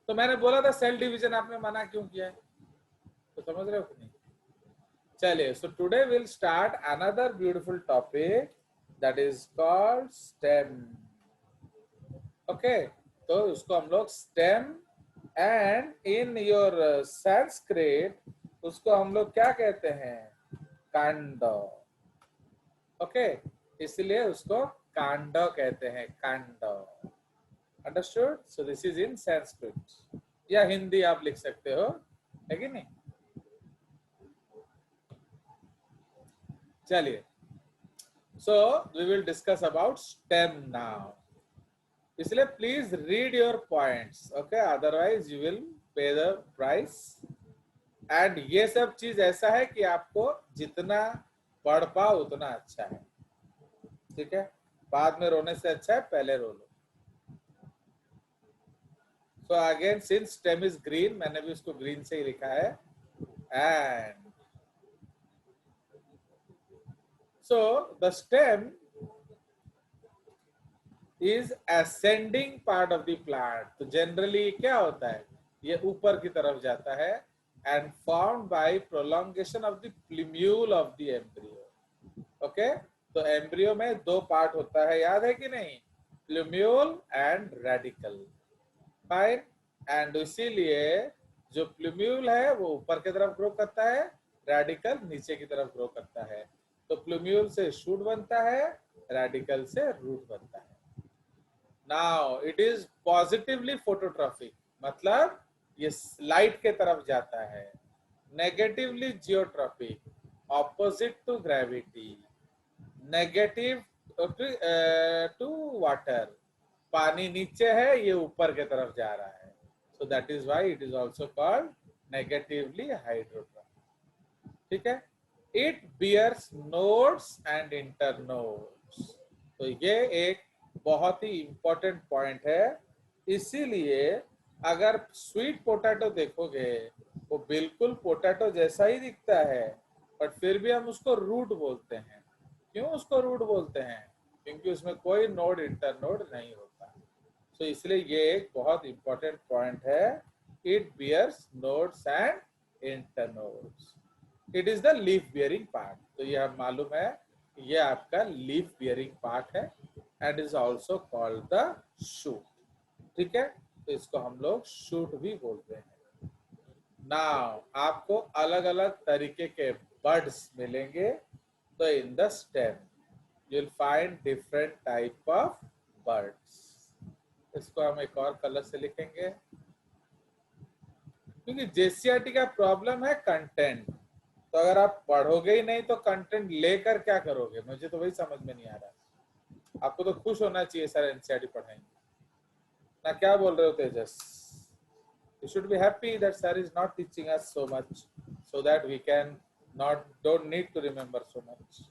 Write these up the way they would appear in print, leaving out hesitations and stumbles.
तो मैंने बोला था सेल डिवीजन, आपने मना क्यों किया है? तो समझ रहे हो कि नहीं? चलिए, so today will start another beautiful topic that is called stem. Okay, तो उसको हम लोग stem, and in your Sanskrit उसको हम लोग क्या कहते हैं? कांड। ओके, इसलिए उसको कांड कहते हैं, कांड। Understood? So this is in Sanskrit, या हिंदी आप लिख सकते हो, है कि नहीं? चलिए, so we will discuss about stem now. इसलिए please read your points, okay, otherwise you will pay the price. And ये सब चीज ऐसा है कि आपको जितना पढ़ पाओ उतना अच्छा है, ठीक है? बाद में रोने से अच्छा है पहले रो लो। So again, since stem is green, मैंने भी उसको ग्रीन से ही लिखा है। And so the stem is ascending part of the plant. तो जनरली क्या होता है, ये ऊपर की तरफ जाता है, and formed by prolongation of the plumule of the embryo. Okay, तो एम्ब्रियो में दो पार्ट होता है, याद है कि नहीं? Plumule and radicle. Fine. And इसीलिए जो प्लूम्यूल है वो ऊपर की तरफ ग्रो करता है, रेडिकल नीचे की तरफ ग्रो करता है। तो प्लूम्यूल से शूट बनता है, रेडिकल से रूट बनता है। Now it is positively phototropic, मतलब ये लाइट के तरफ जाता है। Negatively geotropic, opposite to gravity. Negative to water, पानी नीचे है, ये ऊपर के तरफ जा रहा है। So that is why it is also called negatively hydrotropic, ठीक है? It bears nodes and internodes. तो ये एक बहुत ही इंपॉर्टेंट पॉइंट है। इसीलिए अगर स्वीट पोटैटो देखोगे, वो बिल्कुल पोटैटो जैसा ही दिखता है, बट फिर भी हम उसको रूट बोलते हैं। क्यों उसको रूट बोलते हैं? क्योंकि उसमें कोई नोड इंटरनोड नहीं होता। तो इसलिए ये एक बहुत इंपॉर्टेंट पॉइंट है। It bears nodes and internodes. It is the leaf bearing part. तो ये हम मालूम है, ये आपका लीफ बियरिंग पार्ट है, and is also called the shoot, ठीक है? तो इसको हम लोग शूट भी बोलते हैं। नाउ आपको अलग अलग तरीके के बर्ड्स मिलेंगे। तो in the stem you will find different type of birds. इसको हम एक और कलर से लिखेंगे, क्योंकि जेसीईआरटी का प्रॉब्लम है कंटेंट। तो अगर आप पढ़ोगे ही नहीं तो कंटेंट लेकर क्या करोगे? मुझे तो वही समझ में नहीं आ रहा। आपको तो खुश होना चाहिए सर एनसीईआरटी पढ़ाएंगे ना, क्या बोल रहे हो तेजस? You should be happy that sir is not teaching us so much, so that we can don't need to remember so much.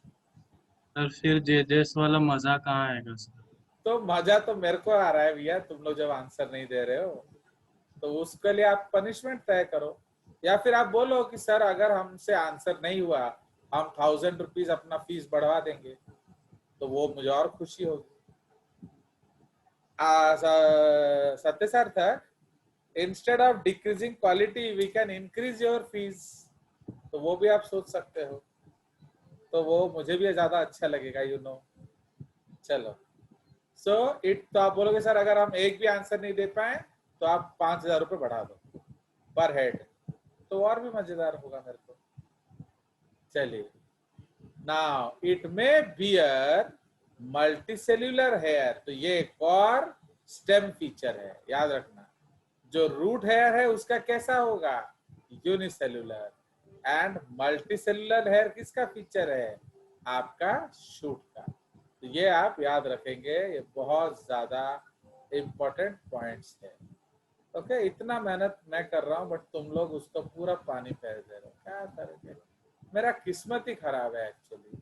Sir फिर जेजेस वाला मजा कहाँ आएगा सर? तो मजा तो मेरे को आ रहा है भैया, तुम लोग जब आंसर नहीं दे रहे हो तो उसके लिए आप पनिशमेंट तय करो, या फिर आप बोलो कि सर अगर हमसे आंसर नहीं हुआ हम 1000 रुपीज अपना फीस बढ़वा देंगे, तो वो मुझे और खुशी होगी। Satya Sarthak, instead of decreasing quality we can increase your fees. तो वो भी आप सोच सकते हो, तो वो मुझे भी ज्यादा अच्छा लगेगा, यू नो। चलो, सो इट, तो आप बोलोगे सर अगर हम एक भी आंसर नहीं दे पाए तो आप 5000 रुपये बढ़ा दो पर हेड, तो और भी मजेदार होगा मेरे को। चलिए, नाउ इट में बियर मल्टीसेल्यूलर हेयर। तो ये एक और स्टेम फीचर है, याद रखना। जो रूट हेयर है उसका कैसा होगा? यूनिसेल्यूलर। एंड मल्टीसेल्यूलर हेयर किसका फीचर है? आपका शूट का। तो ये आप याद रखेंगे, ये बहुत ज्यादा इंपॉर्टेंट पॉइंट्स है। ओके, इतना मेहनत मैं कर रहा हूँ बट तुम लोग उसको पूरा पानी फेर दे रहे हो, क्या करोगे? मेरा किस्मत ही खराब है एक्चुअली।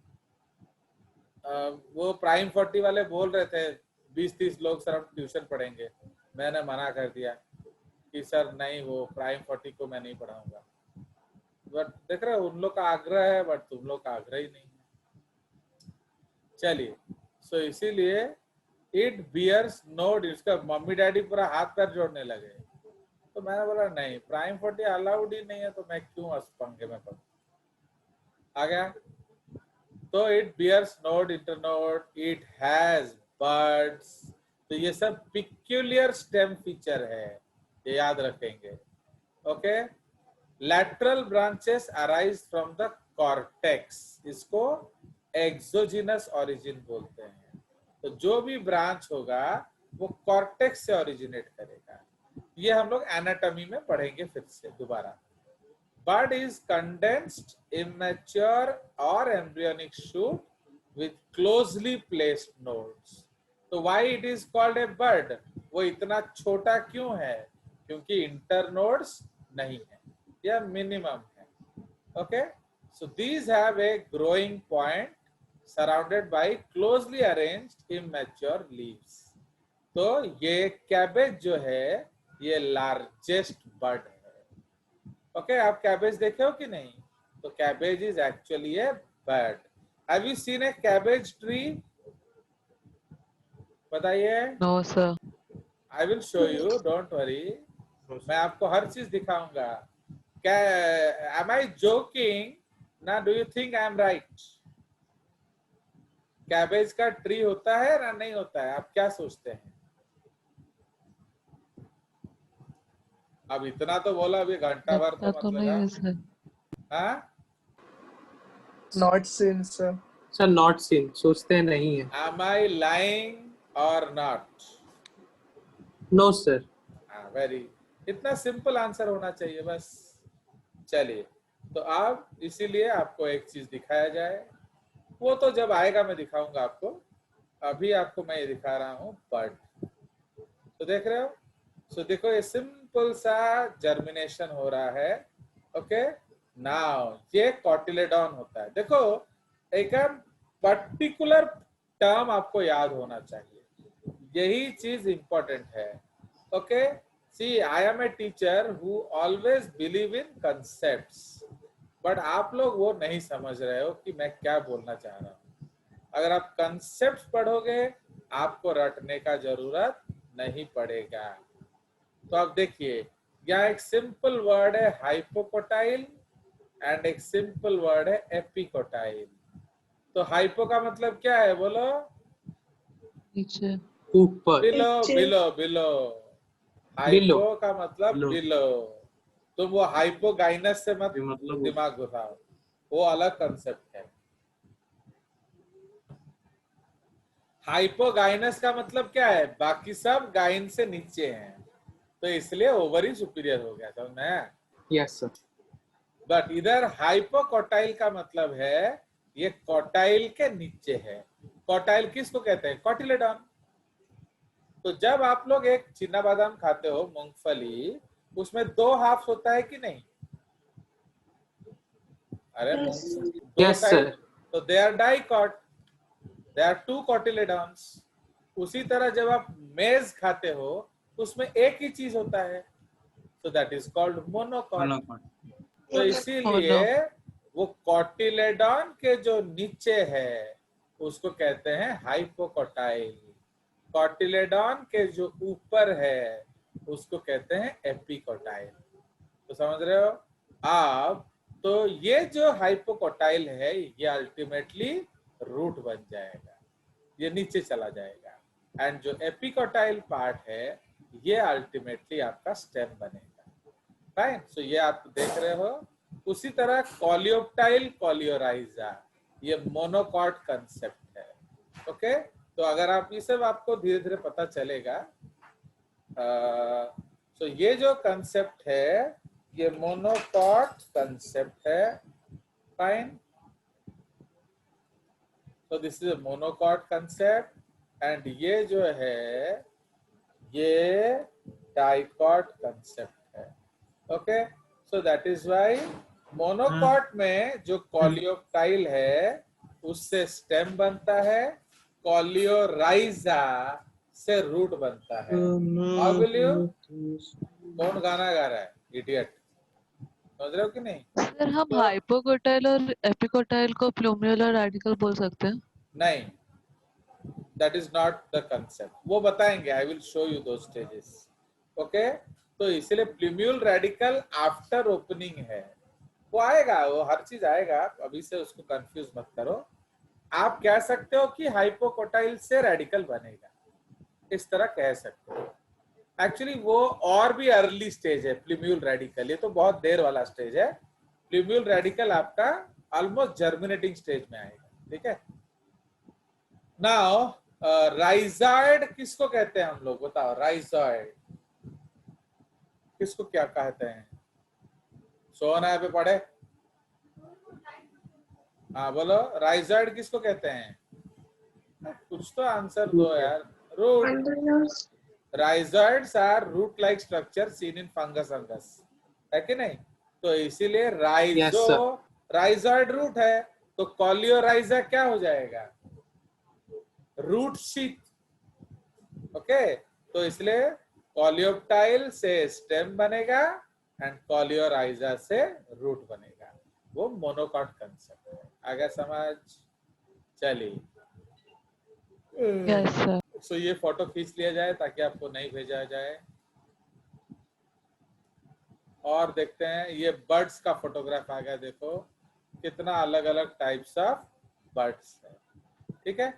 वो प्राइम 40 वाले बोल रहे थे 20-30 लोग सर हम ट्यूशन पढ़ेंगे, मैंने मना कर दिया कि सर नहीं, वो प्राइम 40 को मैं नहीं पढ़ाऊंगा। बट देख रहे हो उन लोग का आग्रह है, बट तुम लोग का आग्रह ही नहीं है। चलिए, सो इसीलिए इट बियर्स नोड, इसका मम्मी डैडी पूरा हाथ पैर जोड़ने लगे। तो मैंने बोला नहीं, प्राइम 40 अलाउड ही नहीं है, तो मैं क्यों पंगे में पड़ूं। आ गया। तो it bears node, internode, it has buds. तो ये सब पिक्यूलियर स्टेम फीचर है, ये याद रखेंगे। Okay. Lateral branches arise from the cortex, इसको एक्सोजिनस ओरिजिन बोलते हैं। तो जो भी ब्रांच होगा वो कॉर्टेक्स से ओरिजिनेट करेगा। ये हम लोग एनाटॉमी में पढ़ेंगे फिर से दोबारा। Bud is condensed, immature or embryonic shoot with closely placed nodes. तो why it is called a bud? वो इतना छोटा क्यों है? क्योंकि इंटरनोड्स नहीं है या मिनिमम है। Okay? So these have a growing point surrounded by closely arranged immature leaves. तो ये कैबेज जो है ये लार्जेस्ट बड है। ओके, आप कैबेज देखे हो कि नहीं? तो cabbage is actually a bud. Have you seen a cabbage tree? बताइए। No, sir. I will show you, don't worry. मैं आपको हर चीज दिखाऊंगा। क्या एम आई जोकिंग ना? Do you think I am right? Cabbage का ट्री होता है ना नहीं होता है? आप क्या सोचते हैं? अब इतना तो बोला, अभी घंटा भर तो लगता तो मत नहीं लगा। है सर। हाँ, Not seen, sir. Sir not seen, सोचते नहीं है। एम आई लाइंग और नॉट? No sir. वेरी, इतना सिंपल आंसर होना चाहिए बस। चलिए, तो अब इसीलिए आपको एक चीज दिखाया जाए, वो तो जब आएगा मैं दिखाऊंगा आपको। अभी आपको मैं ये दिखा रहा हूँ बड। तो देख रहे हो? सो देखो, ये सिंपल सा जर्मिनेशन हो रहा है। ओके, नाउ ये कॉटिलेडॉन होता है। देखो, एक पर्टिकुलर टर्म आपको याद होना चाहिए, यही चीज इंपॉर्टेंट है। Okay, see I am a teacher who always believe in concepts, but आप लोग वो नहीं समझ रहे हो कि मैं क्या बोलना चाह रहा हूँ। अगर आप कंसेप्ट पढ़ोगे आपको रटने का जरूरत नहीं पड़ेगा। तो आप देखिए, यहाँ एक सिंपल वर्ड है हाइपोकोटाइल एंड एक सिंपल वर्ड है एपिकोटाइल। तो हाइपो का मतलब क्या है बोलो? नीचे। ऊपर। बिलो, नीचे। Below, below. हाइपो का मतलब बिलो। बिलो। तुम वो हाइपोगाइनस से मत ये मतलब दिमाग घुसाओ, वो अलग कंसेप्ट है। हाइपोगाइनस का मतलब क्या है? बाकी सब गाइन से नीचे हैं, तो इसलिए ओवर ही सुपीरियर हो गया, समझ में आया? Yes sir. बट इधर हाइपोकोटाइल का मतलब है ये कोटाइल के नीचे है। कोटाइल किसको कहते हैं? कॉटिलेडॉन। तो जब आप लोग एक चिना बादाम खाते हो, मूंगफली, उसमें दो हाफ होता है कि नहीं? अरे Yes. दो Yes, साइड, sir. तो they are dicot, they are two cotyledons. उसी तरह जब आप मेज खाते हो उसमें एक ही चीज होता है, तो that is called monocot. Monocot. तो इसीलिए वो कॉटिलेडॉन के जो नीचे है उसको कहते हैं हाइपोकोटाइल, कॉटिलेडॉन के जो ऊपर है उसको कहते हैं एपिकोटाइल। तो समझ रहे हो आप? तो ये जो हाइपोकोटाइल है ये अल्टीमेटली रूट बन जाएगा, ये नीचे चला जाएगा, एंड जो एपिकोटाइल पार्ट है ये अल्टीमेटली आपका स्टेम बनेगा। फाइन, सो ये आप देख रहे हो। उसी तरह कॉलियोप्टाइल, कॉलियोराइजा, ये मोनोकॉट कंसेप्ट है। ओके, तो अगर आप ये सब आपको धीरे धीरे पता चलेगा। तो ये जो कंसेप्ट है ये मोनोकॉट कंसेप्ट है। फाइन, तो this is monocot concept, and ये जो है ये डाइकॉट कंसेप्ट है। Okay, so that is why monocot में जो कॉलियोप्टाइल है उससे स्टेम बनता है, कॉलियोराइजा से रूट बनता है। How will you? कौन गाना गा रहा है? इडियट। समझ रहे हो कि नहीं? सर हम तो- हाइपोकोटाइल और एपिकोटाइल को प्लूमियल और रेडिकल बोल सकते हैं? नहीं, that is not the concept. वो बताएंगे, आई विल शो यू दो स्टेजेस। ओके, तो इसलिए प्लूम्यूल रेडिकल आफ्टर ओपनिंग है, वो आएगा, वो हर चीज आएगा, अभी से उसको कंफ्यूज मत करो। आप कह सकते हो कि हाइपोकोटाइल से रेडिकल बनेगा, इस तरह कह सकते हो। एक्चुअली वो और भी अर्ली स्टेज है प्लूम्यूल रेडिकल, ये तो बहुत देर वाला स्टेज है। प्लूम्यूल रेडिकल आपका ऑलमोस्ट जर्मिनेटिंग स्टेज में आएगा, ठीक है। नाउ राइजॉइड किसको कहते हैं हम लोग, बताओ राइजॉइड किसको क्या कहते हैं? सोना पे पढ़े, हाँ बोलो, राइजॉइड किसको कहते हैं? कुछ तो आंसर दो यार। Root, rhizoids are root like structure seen in fungus है कि नहीं? तो इसीलिए राइजॉइड रूट है, तो कॉलियोराइजा क्या हो जाएगा? Root sheath, okay. तो इसलिए कॉलियोप्टाइल से स्टेम बनेगा एंड कॉलियोराइजा से रूट बनेगा, वो मोनोकॉट कंसेप्ट है। आगे समझ? चलिए, Yes, sir. सो ये फोटो खींच लिया जाए ताकि आपको नहीं भेजा जाए। और देखते हैं, ये बर्ड्स का फोटोग्राफ आ गया, देखो कितना अलग अलग टाइप्स ऑफ बर्ड्स है, ठीक है।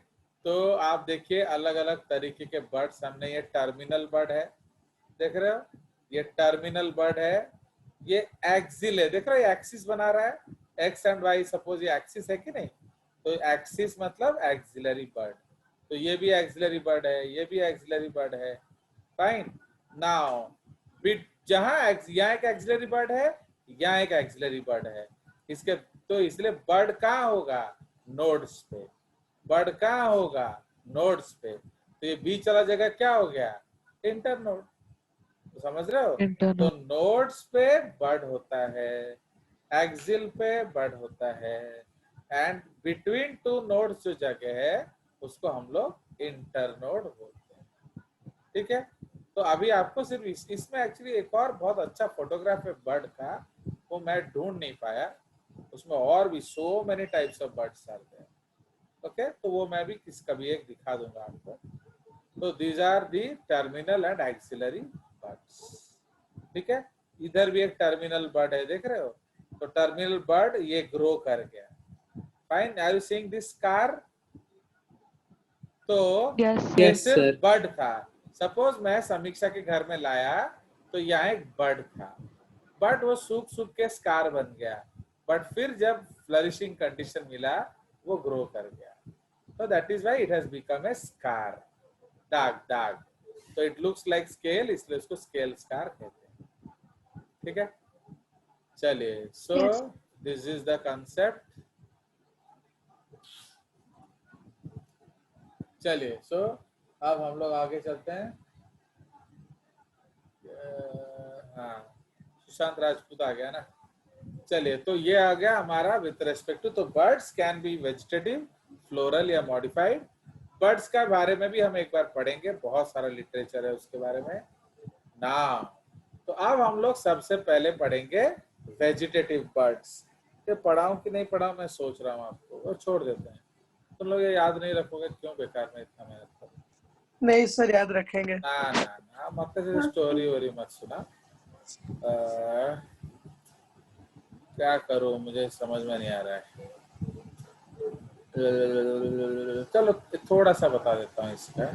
तो आप देखिए अलग अलग तरीके के बर्ड्स, हमने ये टर्मिनल बर्ड है, देख रहे हो, ये टर्मिनल बर्ड है। ये एक्सिल है, देख रहे हो एक्सिस बना रहा है, एक्स एंड वाई, सपोज ये एक्सिस है कि नहीं, तो एक्सिस मतलब एक्सिलरी बर्ड। तो ये भी एक्सिलरी बर्ड है, ये भी एक्सिलरी बर्ड है, फाइन। नाउ जहां यहाँ एक एक्सिलरी बर्ड है, यहाँ एक एक्सिलरी बर्ड है, इसके तो इसलिए बर्ड कहाँ होगा? नोड्स पे। बर्ड कहाँ होगा? नोड्स पे। तो ये बीच वाला जगह क्या हो गया? इंटरनोड। तो समझ रहे हो? तो Internal. नोड्स पे बर्ड होता है, एक्सिल पे बर्ड होता है, एंड बिटवीन टू नोड्स जो जगह है उसको हम लोग इंटरनोड बोलते हैं, ठीक है। तो अभी आपको सिर्फ इसमें एक्चुअली एक और बहुत अच्छा फोटोग्राफ है बर्ड का, वो मैं ढूंढ नहीं पाया, उसमें और भी so many types of birds आते हैं, ओके। तो वो मैं भी कभी एक दिखा दूंगा आपको। तो these are the terminal and axillary buds, ठीक है। इधर भी एक टर्मिनल बर्ड है, देख रहे हो? तो टर्मिनल बर्ड ये ग्रो कर गया, fine. Are you seeing this car? तो Yes, ये sir. Yes, सिर्फ sir. बर्ड था। सपोज मैं समीक्षा के घर में लाया, तो यहाँ एक बर्ड था, बट वो सूख सूख के स्कार बन गया, बट फिर जब फ्लरिशिंग कंडीशन मिला वो ग्रो कर गया, तो that is why it has become a scar, दाग दाग। तो इट लुक्स लाइक स्केल, इसलिए उसको स्केल स्कार कहते हैं, ठीक है। चलिए, so this is the concept. चलिए, सो अब हम लोग आगे चलते हैं। हाँ, सुशांत राजपूत आ गया ना। चलिए, तो ये आ गया हमारा विथ रेस्पेक्ट टू, तो birds can be vegetative, floral या मॉडिफाइड। बर्ड्स का बारे में भी हम एक बार पढ़ेंगे, बहुत सारा लिटरेचर है उसके बारे में ना। तो अब हम लोग सबसे पहले पढ़ेंगे वेजिटेटिव बर्ड्स। ये पढ़ाऊं कि नहीं पढ़ाऊं, मैं सोच रहा हूँ आपको, और छोड़ देते हैं। तुम लोग ये याद नहीं रखोगे, क्यों बेकार में इतना मेहनत करो। नहीं सर, याद रखेंगे। ना ना ना, मतलब स्टोरी वोरी मत सुना। क्या करूं, मुझे समझ में नहीं आ रहा है। चलो थोड़ा सा बता देता हूँ इसका,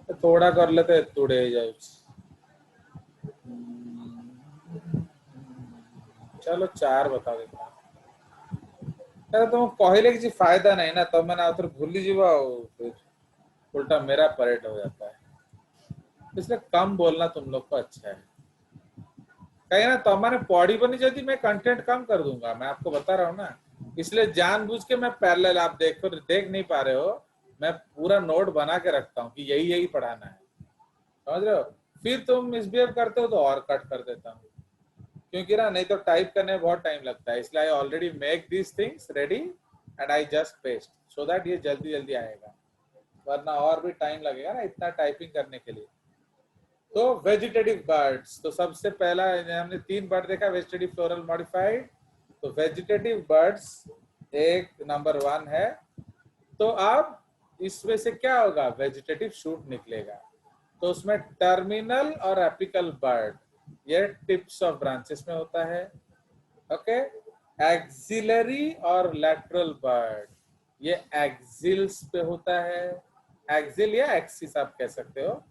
तो थोड़ा कर लेते तुड़े जाए। चलो 4 बता देता हूँ। तुम कहले कि फायदा नहीं ना, तो मैंने आउथर भूली जीवा, फिर उल्टा मेरा परेड हो जाता है, इसलिए कम बोलना तुम लोग को अच्छा है। कहीं ना तो मैंने पढ़ी बनी जल्दी, मैं कंटेंट कम कर दूंगा, मैं आपको बता रहा हूँ ना। इसलिए जानबूझ के मैं पैरेलल, आप देख नहीं पा रहे हो, मैं पूरा नोट बना के रखता हूँ कि यही यही पढ़ाना है, समझ रहे हो? फिर तुम मिसबिहेव करते हो तो और कट कर देता हूँ, क्योंकि ना नहीं तो टाइप करने में बहुत टाइम लगता है। इसलिए I already make this things ready and I just paste, so that ये जल्दी जल्दी आएगा, वरना और भी टाइम लगेगा ना इतना टाइपिंग करने के लिए। तो वेजिटेटिव बर्ड्स, तो सबसे पहला हमने 3 बर्ड देखा, वेजिटेटिव, फ्लोरल, मॉडिफाइड। तो वेजिटेटिव बर्ड्स एक नंबर 1 है। तो अब इसमें से क्या होगा? वेजिटेटिव शूट निकलेगा। तो उसमें टर्मिनल और एपिकल बर्ड, ये टिप्स ऑफ ब्रांचेस में होता है। ओके, एक्सिलरी और लैटरल बर्ड, ये एक्सिल्स पे होता है, एक्सिल या एक्सिस आप कह सकते हो।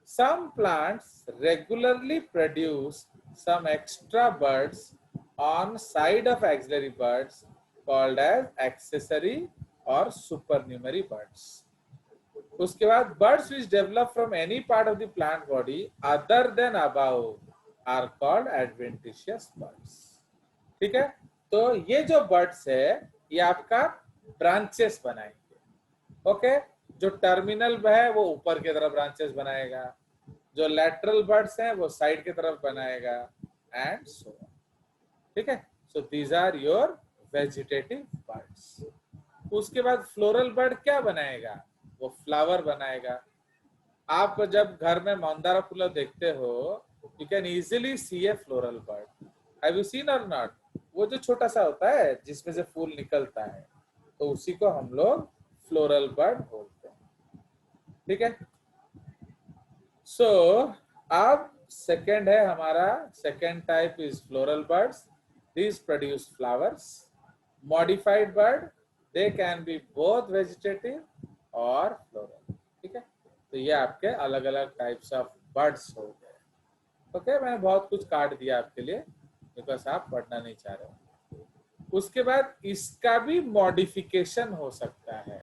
Some plants regularly produce some extra buds on side of axillary buds called as accessory or supernumerary buds. उसके बाद buds which develop from any part of the plant body other than above are called adventitious buds. ठीक है, तो ये जो buds है ये आपका branches बनाएंगे। ओके, जो टर्मिनल है वो ऊपर की तरफ ब्रांचेस बनाएगा, जो लैटरल बर्ड्स हैं वो साइड की तरफ बनाएगा, एंड सो ऑन। ठीक है, so these are your vegetative buds. उसके बाद फ्लोरल बर्ड क्या बनाएगा? वो फ्लावर बनाएगा। आप जब घर में मंदारा फूल देखते हो, you can easily C A floral bird. Have you scene और नॉट? वो जो छोटा सा होता है जिसमें से फूल निकलता है, तो उसी को हम लोग फ्लोरल बर्ड बोलते हैं। ठीक है, सो अब सेकेंड है हमारा, second type is floral birds. These produce flowers. Modified bird, they can be both vegetative और फ्लोरल। ठीक है, तो ये आपके अलग अलग टाइप्स ऑफ बर्ड्स हो गए। ओके, मैंने बहुत कुछ काट दिया आपके लिए बिकॉज आप पढ़ना नहीं चाह रहे हो। उसके बाद इसका भी मॉडिफिकेशन हो सकता है।